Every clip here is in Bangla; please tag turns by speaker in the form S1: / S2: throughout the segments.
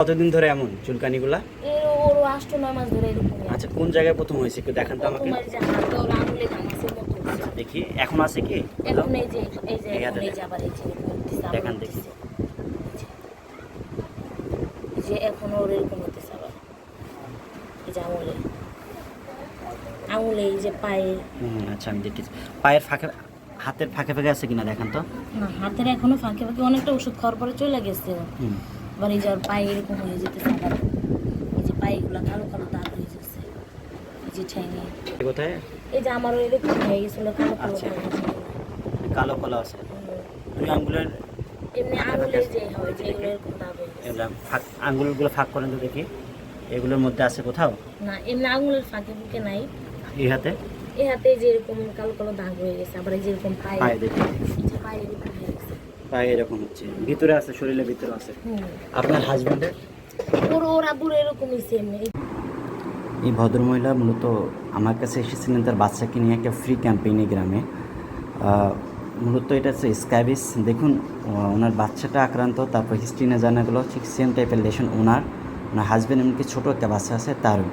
S1: কতদিন ধরে এমন চুলকানিগুলা?
S2: ওর 8-9 মাস ধরে এরকম।
S1: আচ্ছা, কোন জায়গায় প্রথম হয়েছে একটু দেখান তো আমাকে।
S2: তোমার যে হাতে ওর আঙুলে ঘামাচ্ছে মতো।
S1: আচ্ছা দেখি, এখন আছে কি?
S2: এখন এই যে
S1: এই হাতে
S2: এই যে আবার এই যে উঠতেছে, আবার
S1: দেখান দেখি।
S2: উঠতেছে। এই যে এখন ওর এরকম হতেছে আবার। এই যে আঙুলে এই যে পায়ে।
S1: আচ্ছা আমি দেখতেছি। পায়ের ফাঁকে, হাতের ফাঁকে ফাঁকে আছে কিনা দেখান তো।
S2: না, হাতের এখনো ফাঁকে ফাঁকে অনেকটা ওষুধ খাওয়ার পরে চলে গেছে।
S1: হুম।
S2: আবার এই যে ওর পায়ে এরকম হয়ে যেতেছে আবার। এই যে পায়েগুলো কালো কালো দাগ হয়ে যাচ্ছে। এই যে ঠ্যাঙে।
S1: কোথায়?
S2: এই যে আমারও এরকম হয়ে গেছিল কালো কালো
S1: আচ্ছা।
S2: দাগ হয়েছিল।
S1: কালো কালো আছে দুই আঙ্গুলের
S2: এমনি
S1: ফাঁকে
S2: আঙুলে
S1: ফাঁকে আছে।
S2: যে হয় যে
S1: দেখি।
S2: এগুলো এরকম দাগ হয়ে গেছে।
S1: এগুলা ফাঁক, আঙ্গুলগুলো ফাঁক করেন তো দেখি, এগুলোর মধ্যে আছে কোথাও?
S2: না, এমনি আঙুলের ফাঁকে ফুঁকে নাই।
S1: এই হাতে?
S2: এই হাতে যে এরকম কালো কালো দাগ হয়ে গেছে, আবার এই যে এরকম পায়ে।
S1: পায়ে দেখি।
S2: এই যে পায়ে এরকম হয়ে গেছে।
S1: পায়ে এরকম হচ্ছে, ভিতরে আছে, শরীরের ভিতরে আছে।
S2: হুম।
S1: আপনার হাজবেন্ডের?
S2: ওর আব্বুর এরকমই সেম।
S1: এই ভদ্রমহিলা মূলত আমার কাছে এসেছিলেন তার বাচ্চাকে নিয়ে একটা ফ্রি ক্যাম্পেইনে গ্রামে। মূলত এটা হচ্ছে স্ক্যাবিস। দেখুন ওনার বাচ্চাটা আক্রান্ত, তারপর হিস্ট্রি না জানা গেলো ঠিক সেম টাইপের লেশন ওনার হাজব্যান্ড, এমনকি ছোটো একটা বাচ্চা আছে তারও।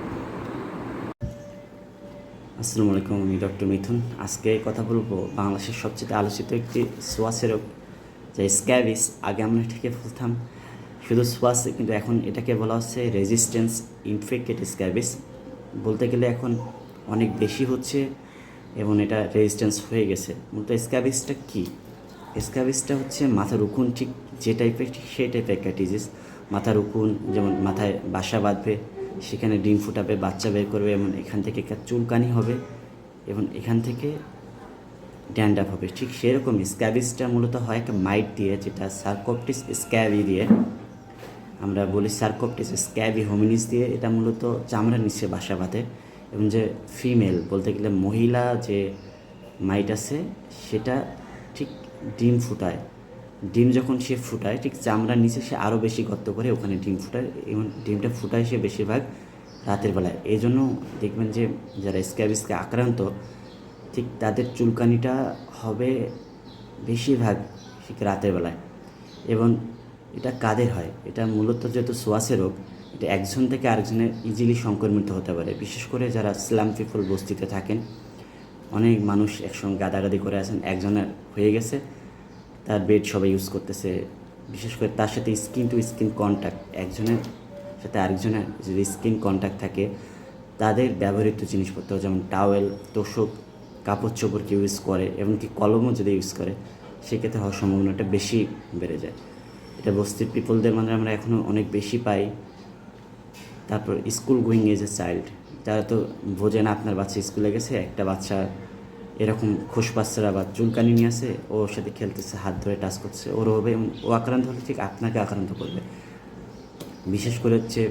S1: আসসালামু আলাইকুম, আমি ডক্টর মিথুন। আজকে কথা বলবো বাংলাদেশের সবচেয়ে আলোচিত একটি সোয়াসে রোগ, যে স্ক্যাবিস। আগে আমরা এটাকে বলতাম শুধু সোয়াসে, কিন্তু এখন এটাকে বলা হচ্ছে রেজিস্ট্যান্স ইনফেক্টেড স্ক্যাবিস। বলতে গেলে এখন অনেক বেশি হচ্ছে এবং এটা রেজিস্ট্যান্স হয়ে গেছে। মূলত স্ক্যাবিসটা কী? স্ক্যাবিসটা হচ্ছে মাথার উকুন, ঠিক যে টাইপের ঠিক সেই টাইপের একটা ডিজিজ। মাথার উকুন, যেমন মাথায় বাসা বাঁধবে, সেখানে ডিম ফুটাবে, বাচ্চা বের করবে, এবং এখান থেকে একটা চুলকানি হবে এবং এখান থেকে ড্যান্ড্রাফ হবে। ঠিক সেরকম স্ক্যাবিসটা মূলত হয় একটা মাইট দিয়ে, যেটা সার্কোপটিস স্ক্যাবি দিয়ে আমরা বলি, সার্কোপটিস স্ক্যাবি হোমিনিস দিয়ে। এটা মূলত চামড়ার নিচে বাসা বাঁধে এবং যে ফিমেল, বলতে গেলে মহিলা যে মাইট আছে, সেটা ঠিক ডিম ফুটায়। ডিম যখন সে ফুটায় ঠিক চামড়ার নিচে সে আরও বেশি গর্ত করে ওখানে ডিম ফুটায়, এবং ডিমটা ফুটায় সে বেশিরভাগ রাতের বেলায়। এই জন্য দেখবেন যে যারা স্ক্যাবিসকে আক্রান্ত, ঠিক তাদের চুলকানিটা হবে বেশিরভাগ ঠিক রাতের বেলায়। এবং এটা কাদের হয়? এটা মূলত যেহেতু সোয়াসে রোগ, এটা একজন থেকে আরেকজনের ইজিলি সংক্রমিত হতে পারে। বিশেষ করে যারা স্লাম পিপল বস্তিতে থাকেন, অনেক মানুষ একসঙ্গে গাদাগাদি করে আছেন, একজনের হয়ে গেছে, তার বেড সবাই ইউজ করতেছে। বিশেষ করে তার সাথে স্কিন টু স্কিন কন্ট্যাক্ট, একজনের সাথে আরেকজনের যদি স্কিন কন্ট্যাক্ট থাকে, তাদের ব্যবহৃত জিনিসপত্র যেমন টাওয়েল, তোষক, কাপড় চোপড় কেউ ইউজ করে, এমনকি কলমও যদি ইউজ করে, সেক্ষেত্রে হওয়ার সম্ভাবনাটা বেশি বেড়ে যায়। এটা বস্তির পিপলদের মানে আমরা এখনও অনেক বেশি পাই। তারপর school going as a child, তারা তো বোঝে না আপনার বাচ্চা স্কুলে গেছে, একটা বাচ্চা এরকম খোসবাচ্চারা বা চুলকানি নিয়ে আসে, ওর সাথে খেলতেছে, হাত ধরে টাচ করছে, ওরও হবে এবং ও আক্রান্ত হলে ঠিক আপনাকে আক্রান্ত করবে। বিশেষ করে হচ্ছে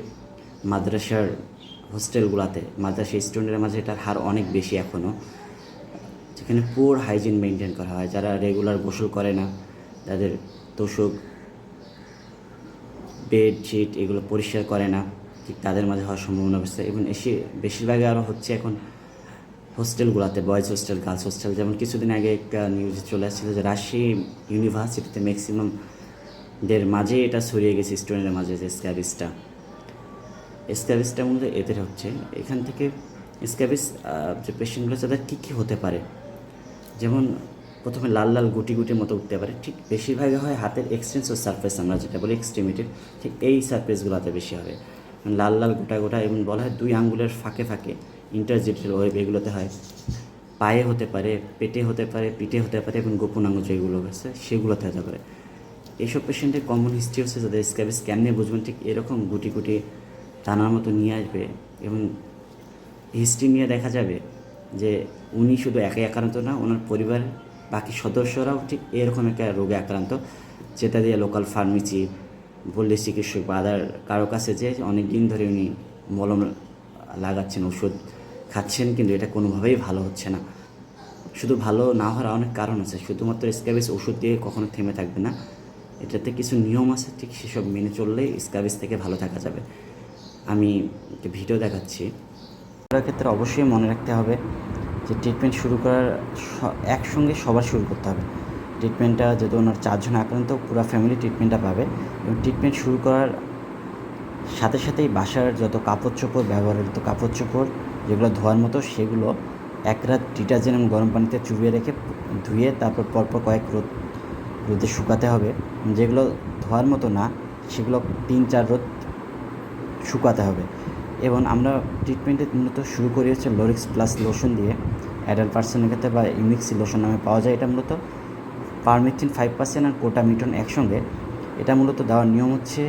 S1: মাদ্রাসার হোস্টেলগুলোতে, মাদ্রাসা স্টুডেন্টের মাঝে এটার হার অনেক বেশি এখনও, যেখানে পুয়ার হাইজিন মেনটেন করা হয়। যারা রেগুলার গোসল করে না, তাদের তোষক, বেডশিট এগুলো পরিষ্কার করে না, ঠিক তাদের মাঝে হওয়ার সম্ভাবনা বেশি। এবং বেশিরভাগই আরও হচ্ছে এখন হোস্টেলগুলোতে, বয়েজ হোস্টেল, গার্লস হোস্টেল। যেমন কিছুদিন আগে একটা নিউজে চলে আসছিল যে রাজশাহী ইউনিভার্সিটিতে ম্যাক্সিমামদের মাঝে এটা ছড়িয়ে গেছে, স্টুডেন্টের মাঝে, যে স্ক্যাবিসটা মূলত এদের হচ্ছে। এখান থেকে স্ক্যাবিস যে পেশেন্টগুলো, তাদের কী কী হতে পারে, যেমন প্রথমে লাল লাল গুটি গুটির মতো উঠতে পারে। ঠিক বেশিরভাগই হয় হাতের এক্সটেন্সর সারফেস, আমরা যেটা বলি এক্সট্রিমিটির, ঠিক এই সারফেসগুলোতে বেশি হবে লাল লাল গোটা গোটা। এবং বলা হয় 2 আঙ্গুলের ফাঁকে ফাঁকে, ইন্টারজেটাল ওয়েভ, এগুলোতে হয়। পায়ে হতে পারে, পেটে হতে পারে, পিঠে হতে পারে, এবং গোপন আঙ্গুল যেগুলো আছে সেগুলোতে হতে পারে। এইসব পেশেন্টের কমন হিস্ট্রি হচ্ছে, যাদের স্ক্যাবিস কেমনে বুঝবেন, ঠিক এরকম গুটি গুটি টানার মতো নিয়ে আসবে এবং হিস্ট্রি নিয়ে দেখা যাবে যে উনি শুধু একাই আক্রান্ত না, ওনার পরিবারের বাকি সদস্যরাও ঠিক এরকম একটা রোগে আক্রান্ত, যেটা দিয়ে লোকাল ফার্মেসি, পল্লী চিকিৎসক বা আদার কারো কাছে যে অনেক দিন ধরে উনি মলম লাগাচ্ছেন, ওষুধ খাচ্ছেন, কিন্তু এটা কোনোভাবেই ভালো হচ্ছে না। শুধু ভালো না হওয়ার অনেক কারণ আছে, শুধুমাত্র স্ক্যাবিস ওষুধ দিয়ে কখনো থেমে থাকবে না। এটাতে কিছু নিয়ম আছে, ঠিক সেসব মেনে চললেই স্ক্যাবিস থেকে ভালো থাকা যাবে। আমি একটা ভিডিও দেখাচ্ছি। তার ক্ষেত্রে অবশ্যই মনে রাখতে হবে যে ট্রিটমেন্ট শুরু করার একসঙ্গে সবার শুরু করতে হবে। ট্রিটমেন্টটা যদি ওনার 4 জন আক্রান্ত, পুরো ফ্যামিলি ট্রিটমেন্টটা পাবে। এবং ট্রিটমেন্ট শুরু করার সাথে সাথেই বাসার যত কাপড় চোপড় ব্যবহৃত কাপড় চোপড় যেগুলো ধোয়ার মতো সেগুলো এক রাত ডিটারজেন্ট এবং গরম পানিতে চুবিয়ে রেখে ধুয়ে তারপর পরপর কয়েক রোদে শুকাতে হবে। যেগুলো ধোয়ার মতো না সেগুলো 3-4 রোদ শুকাতে হবে। এবং আমরা ট্রিটমেন্টে মূলত শুরু করি হচ্ছে লোরিক্স প্লাস লোশন দিয়ে। অ্যাডাল্ট পার্সনের ক্ষেত্রে বা ইমিক্সি লোশন নামে পাওয়া যায়। এটা মূলত পারমেথ্রিন 5% আর কোটামিটন একসঙ্গে। এটা মূলত দেওয়ার নিয়ম হচ্ছে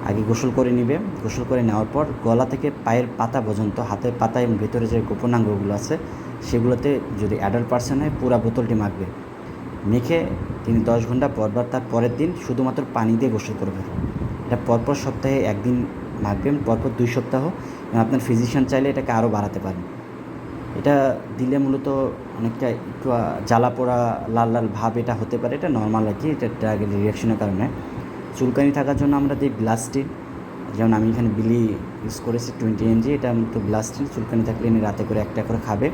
S1: আগে গোসল করে নিবে, গোসল করে নেওয়ার পর গলা থেকে পায়ের পাতা পর্যন্ত, হাতের পাতা এবং ভেতরে যে গোপনাঙ্গগুলো আছে সেগুলোতে যদি অ্যাডাল্ট পার্সন হয় পুরো বোতলটি মাখবে। মেখে তিনি 10 ঘন্টা পরবার তার পরের দিন শুধুমাত্র পানি দিয়ে গোসল করবেন। এটা পরপর সপ্তাহে একদিন মাখবেন, পরপর 2 সপ্তাহ। এবং আপনার ফিজিশিয়ান চাইলে এটাকে আরও বাড়াতে পারেন। এটা দিলে মূলত অনেকটা একটু জ্বালা পোড়া লাল লাল ভাব এটা হতে পারে, এটা নর্মাল আর কি, এটা ড্রাগের রিয়াকশনের কারণে। চুলকানি থাকার জন্য আমরা দিই ব্লাস্টিন, যেমন আমি এখানে বিলি ইউজ করেছি 20 mg। এটা মূলত ব্লাস্টিন। চুলকানি থাকলে এনে রাতে করে একটা করে খাবে।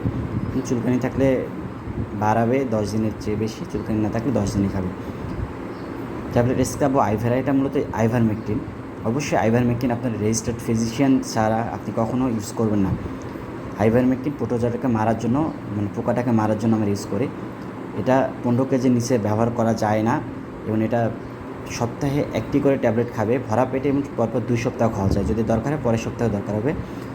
S1: চুলকানি থাকলে বাড়াবে 10 দিনের চেয়ে বেশি, চুলকানি না থাকলে 10 দিনই খাবে। ট্যাবলেট স্ক্রাবো আইভেরা, এটা মূলত আইভারমেকটিন। অবশ্যই আইভারমেকটিন আপনার রেজিস্টার্ড ফিজিশিয়ান ছাড়া আপনি কখনও ইউজ করবেন না। আইভারমেকটিন প্রোটোজোয়াটাকে মারার জন্য, মানে পোকাটাকে মারার জন্য আমরা ইউজ করি। এটা 15 কেজির নিচে ব্যবহার করা যায় না এবং এটা সপ্তাহে 1টি করে ট্যাবলেট খাবে ভরা পেটে এবং পরপর 2 সপ্তাহ খাওয়া যায়। যদি দরকার হয় পরের সপ্তাহে দরকার হবে,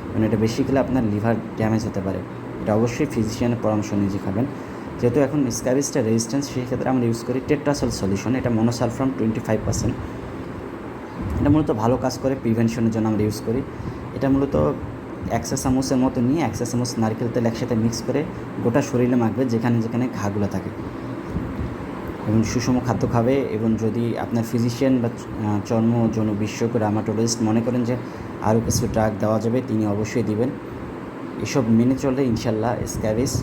S1: কারণ এটা বেশি খেলে আপনার লিভার ড্যামেজ হতে পারে। এটা অবশ্যই ফিজিশিয়ানের পরামর্শ নিজে খাবেন। যেহেতু এখন স্ক্যাবিসটা রেজিস্ট্যান্স, সেই ক্ষেত্রে আমরা ইউজ করি টেট্রাসল সলিউশন। এটা মনোসালফাম 25%। এটা মূলত ভালো কাজ করে, প্রিভেনশনের জন্য আমরা ইউজ করি। এটা মূলত 1 চা চামচের মতো নিয়ে 1 চা চামচ নারকেল তেল একসাথে মিক্স করে গোটা শরীরে মাখবে যেখানে যেখানে ঘাগুলো থাকে, এবং সুষম খাদ্য খাবে। এবং যদি আপনার ফিজিশিয়ান বা চর্ম যৌন বিশেষজ্ঞ রামাটোলজিস্ট মনে করেন যে আরও কিছু ড্রাগ দেওয়া যাবে, তিনি অবশ্যই দিবেন। এসব মেনে চললে ইনশাল্লাহ স্ক্যাবিস